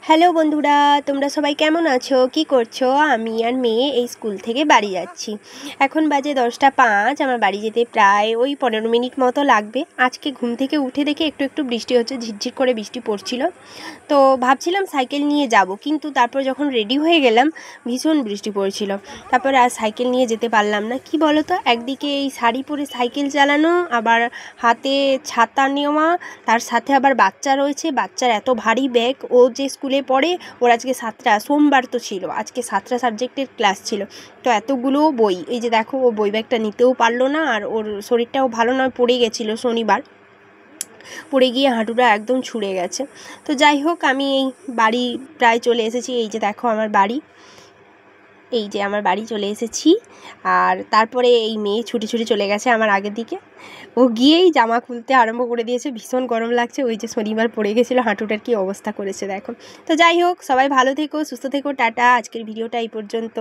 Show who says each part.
Speaker 1: Hello বন্ধুরা, তোমরা সবাই কেমন আছো? কি করছো? আমি আর মেয়ে এই স্কুল থেকে বাড়ি যাচ্ছি। এখন বাজে 10টা 5। আমার বাড়ি যেতে প্রায় ওই 15 মিনিট মতো লাগবে। আজকে ঘুম থেকে উঠে দেখে একটু একটু বৃষ্টি হচ্ছে, ঝিরঝির করে বৃষ্টি পড়ছিল। তো ভাবছিলাম সাইকেল নিয়ে যাব, কিন্তু তারপর যখন রেডি হয়ে গেলাম ভীষণ বৃষ্টি পড়ছিল। তারপর আর সাইকেল নিয়ে যেতে পারলাম না। কি বলো তো, একদিকে এই শাড়ি পরে সাইকেল চালানো, আবার হাতে ছাতা নেওয়া, তার সাথে আবার বাচ্চা রয়েছে, বাচ্চার এত ভারী ব্যাগ। ও যে স্কুলে পড়ে, ওর আজকে 7টা, সোমবার তো ছিল, আজকে 7টা সাবজেক্টের ক্লাস ছিল। তো এতগুলো বই, এই যে দেখো, ও বই ব্যাগটা নিতেও পারলো না, আর ওর শরীরটাও ভালো নয়, পড়ে গেছিলো শনিবার, পড়ে গিয়ে হাঁটুটা একদম ছুঁড়ে গেছে। তো যাই হোক, আমি এই বাড়ি প্রায় চলে এসেছি। এই যে দেখো আমার বাড়ি, এই যে আমার বাড়ি চলে এসেছি। আর তারপরে এই মেয়ে ছুটে ছুটে চলে গেছে আমার আগের দিকে। ও গিয়েই জামা খুলতে আরম্ভ করে দিয়েছে, ভীষণ গরম লাগছে। ওই যে শনিবার পড়ে গেছিলো, হাঁটুটার কি অবস্থা করেছে দেখো। তো যাই হোক, সবাই ভালো থেকো, সুস্থ থেকো, টাটা। আজকের ভিডিওটা এই পর্যন্ত।